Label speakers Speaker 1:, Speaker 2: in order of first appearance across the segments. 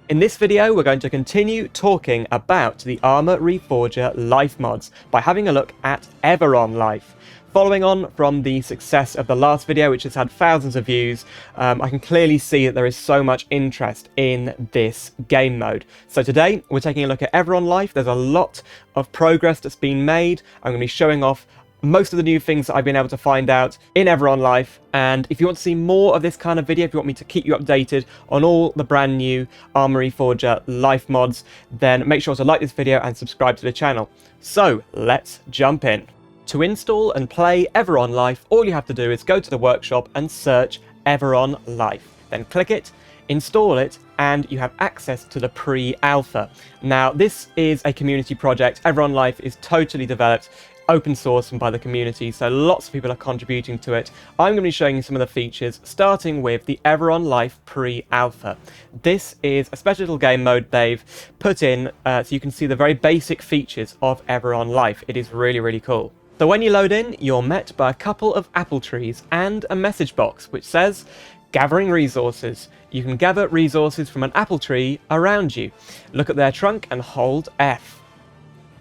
Speaker 1: In this video, we're going to continue talking about the Arma Reforger life mods by having a look at Everon Life. Following on from the success of the last video, which has had thousands of views, I can clearly see that there is so much interest in this game mode. So today, we're taking a look at Everon Life. There's a lot of progress that's been made. I'm going to be showing off most of the new things that I've been able to find out in Everon Life, and if you want to see more of this kind of video, if you want me to keep you updated on all the brand new Arma Reforger life mods, then make sure to like this video and subscribe to the channel. So let's jump in. To install and play Everon Life, all you have to do is go to the workshop and search Everon Life. Then click it, install it, and you have access to the pre-alpha. Now, this is a community project. Everon Life is totally developed, open source and by the community, so lots of people are contributing to it. I'm going to be showing you some of the features, starting with the Everon Life pre-alpha. This is a special little game mode they've put in so you can see the very basic features of Everon Life. It is really, really cool. So when you load in, you're met by a couple of apple trees and a message box which says, gathering resources. You can gather resources from an apple tree around you. Look at their trunk and hold F.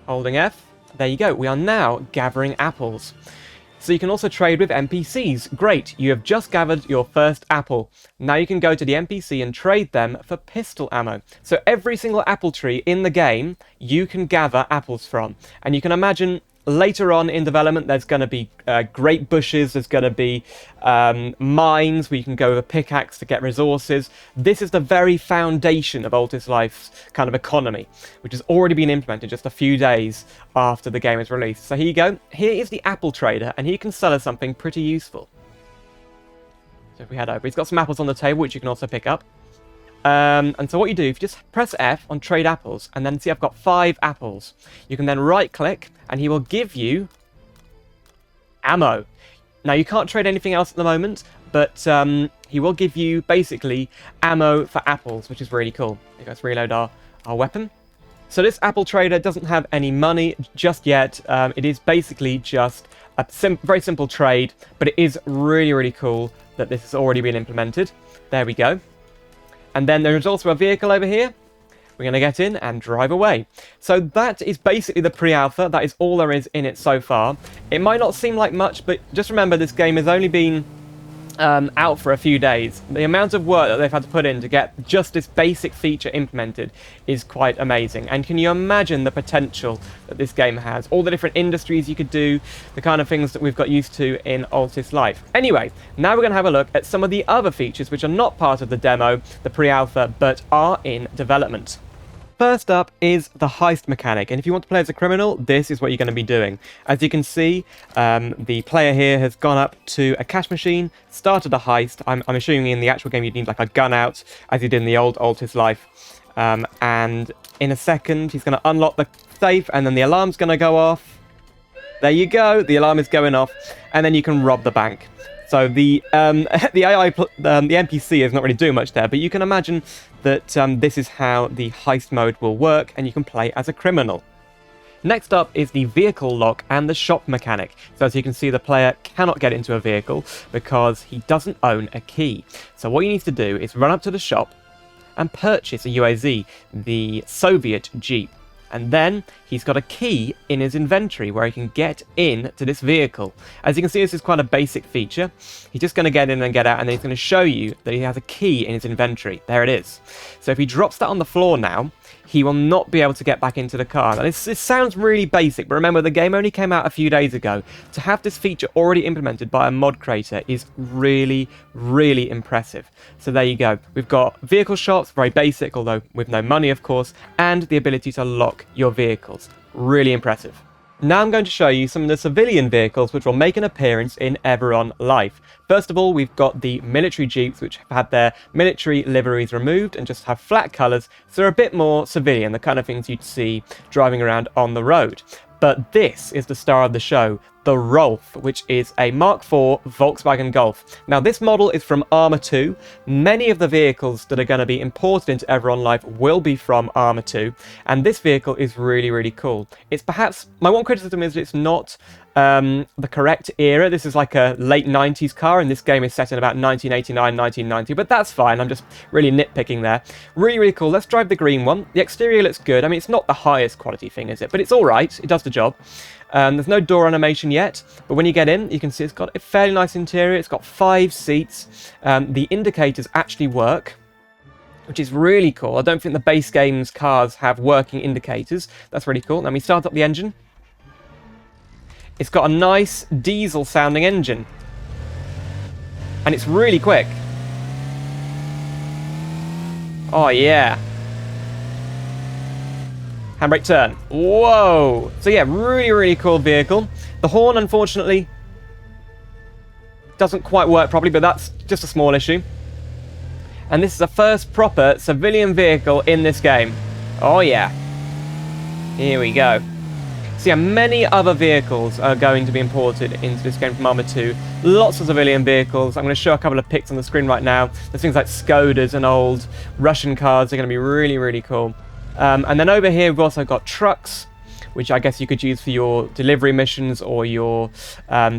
Speaker 1: Holding F. There you go, we are now gathering apples. So you can also trade with NPCs. Great, you have just gathered your first apple. Now you can go to the NPC and trade them for pistol ammo. So every single apple tree in the game, you can gather apples from. And you can imagine later on in development, there's going to be great bushes, there's going to be mines where you can go with a pickaxe to get resources. This is the very foundation of Altis Life's kind of economy, which has already been implemented just a few days after the game is released. So here you go. Here is the apple trader, and he can sell us something pretty useful. So if we head over, he's got some apples on the table, which you can also pick up. And so what you do, if you just press F on trade apples, and then see I've got 5 apples, you can then right click and he will give you ammo. Now you can't trade anything else at the moment, but he will give you basically ammo for apples, which is really cool. Let's reload our weapon. So this apple trader doesn't have any money just yet. It is basically just a very simple trade, but it is really, really cool that this has already been implemented. There we go. And then there is also a vehicle over here. We're going to get in and drive away. So that is basically the pre-alpha. That is all there is in it so far. It might not seem like much, but just remember this game has only been out for a few days. The amount of work that they've had to put in to get just this basic feature implemented is quite amazing. And can you imagine the potential that this game has? All the different industries you could do, the kind of things that we've got used to in Altis Life. Anyway, now we're going to have a look at some of the other features which are not part of the demo, the pre-alpha, but are in development. First up is the heist mechanic, and if you want to play as a criminal, this is what you're going to be doing. As you can see, the player here has gone up to a cash machine, started a heist. I'm assuming in the actual game you'd need like a gun out, as you did in the old Altis Life. And in a second, he's going to unlock the safe, and then the alarm's going to go off. There you go, the alarm is going off, and then you can rob the bank. So the NPC is not really doing much there, but you can imagine that this is how the heist mode will work, and you can play as a criminal. Next up is the vehicle lock and the shop mechanic. So as you can see, the player cannot get into a vehicle because he doesn't own a key. So what you need to do is run up to the shop and purchase a UAZ, the Soviet Jeep. And then he's got a key in his inventory where he can get in to this vehicle. As you can see, this is quite a basic feature. He's just going to get in and get out, and then he's going to show you that he has a key in his inventory. There it is. So if he drops that on the floor now, he will not be able to get back into the car. Now, this sounds really basic, but remember, the game only came out a few days ago. To have this feature already implemented by a mod creator is really, really impressive. So there you go. We've got vehicle shops, very basic, although with no money, of course, and the ability to lock your vehicles. Really impressive. Now I'm going to show you some of the civilian vehicles which will make an appearance in Everon Life. First of all, we've got the military jeeps, which have had their military liveries removed and just have flat colours, so they're a bit more civilian, the kind of things you'd see driving around on the road. But this is the star of the show, the Rolf, which is a Mark IV Volkswagen Golf. Now, this model is from Arma 2. Many of the vehicles that are going to be imported into Everon Life will be from Arma 2, and this vehicle is really, really cool. It's perhaps, my one criticism is it's not the correct era. This is like a late 90s car, and this game is set in about 1989, 1990, but that's fine. I'm just really nitpicking there. Really, really cool. Let's drive the green one. The exterior looks good. I mean, it's not the highest quality thing, is it? But it's all right. It does the job. There's no door animation yet, but when you get in, you can see it's got a fairly nice interior. It's got 5 seats. The indicators actually work, which is really cool. I don't think the base game's cars have working indicators. That's really cool. Let me start up the engine. It's got a nice diesel-sounding engine. And it's really quick. Oh, yeah. Handbrake turn. Whoa! So yeah, really, really cool vehicle. The horn, unfortunately, doesn't quite work properly, but that's just a small issue. And this is the first proper civilian vehicle in this game. Oh yeah. Here we go. So yeah, many other vehicles are going to be imported into this game from Arma 2. Lots of civilian vehicles. I'm going to show a couple of pics on the screen right now. There's things like Skodas and old Russian cars. They're going to be really, really cool. And then over here, we've also got trucks, which I guess you could use for your delivery missions or your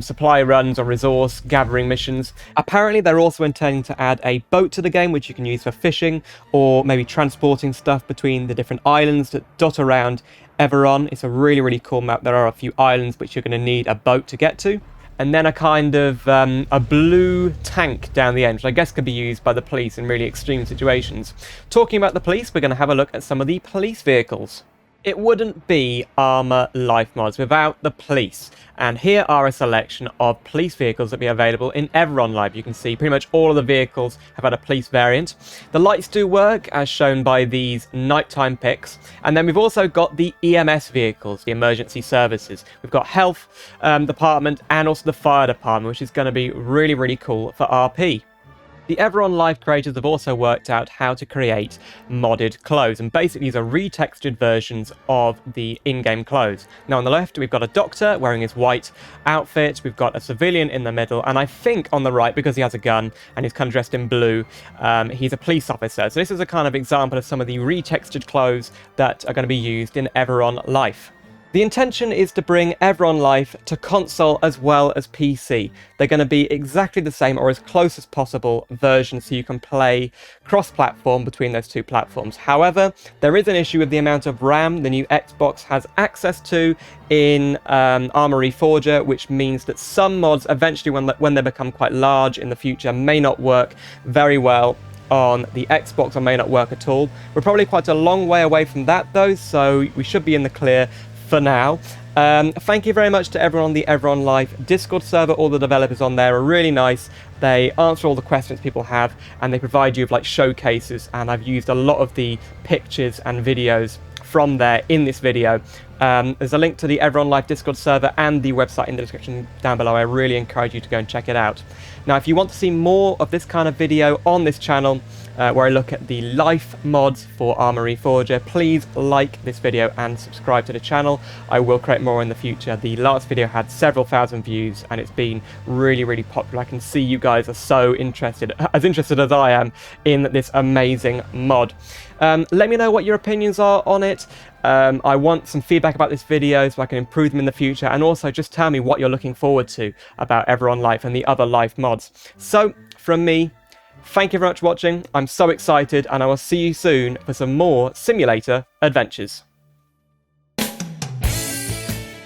Speaker 1: supply runs or resource gathering missions. Apparently, they're also intending to add a boat to the game, which you can use for fishing or maybe transporting stuff between the different islands that dot around Everon. It's a really, really cool map. There are a few islands which you're going to need a boat to get to. And then a kind of a blue tank down the end, which I guess could be used by the police in really extreme situations. Talking about the police, we're going to have a look at some of the police vehicles. It wouldn't be Arma Life mods without the police. And here are a selection of police vehicles that will be available in Everon Life. You can see pretty much all of the vehicles have had a police variant. The lights do work, as shown by these nighttime pics. And then we've also got the EMS vehicles, the emergency services. We've got health department and also the fire department, which is going to be really, really cool for RP. The Everon Life creators have also worked out how to create modded clothes, and basically these are retextured versions of the in-game clothes. Now on the left we've got a doctor wearing his white outfit, we've got a civilian in the middle, and I think on the right, because he has a gun and he's kind of dressed in blue, he's a police officer. So this is a kind of example of some of the retextured clothes that are going to be used in Everon Life. The intention is to bring Everon Life to console as well as PC. They're going to be exactly the same or as close as possible versions so you can play cross-platform between those two platforms. However, there is an issue with the amount of RAM the new Xbox has access to in Arma Reforger, which means that some mods eventually, when they become quite large in the future, may not work very well on the Xbox or may not work at all. We're probably quite a long way away from that though, so we should be in the clear for now. Thank you very much to everyone on the Everon Life Discord server. All the developers on there are really nice. They answer all the questions people have and they provide you with like showcases, and I've used a lot of the pictures and videos from there in this video. There's a link to the Everon Life Discord server and the website in the description down below. I really encourage you to go and check it out. Now, if you want to see more of this kind of video on this channel, where I look at the life mods for Arma Reforger, please like this video and subscribe to the channel. I will create more in the future. The last video had several thousand views and it's been really, really popular. I can see you guys are so interested as I am in this amazing mod. Let me know what your opinions are on it. I want some feedback about this video so I can improve them in the future, and also just tell me what you're looking forward to about Everon Life and the other life mods. So, from me, thank you very much for watching. I'm so excited, and I will see you soon for some more simulator adventures.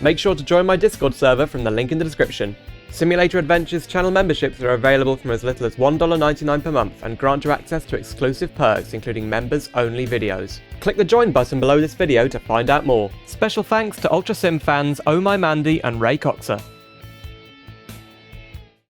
Speaker 1: Make sure to join my Discord server from the link in the description. Simulator Adventures channel memberships are available from as little as $1.99 per month and grant you access to exclusive perks, including members-only videos. Click the join button below this video to find out more. Special thanks to Ultra Sim fans Oh My Mandy and Ray Coxer.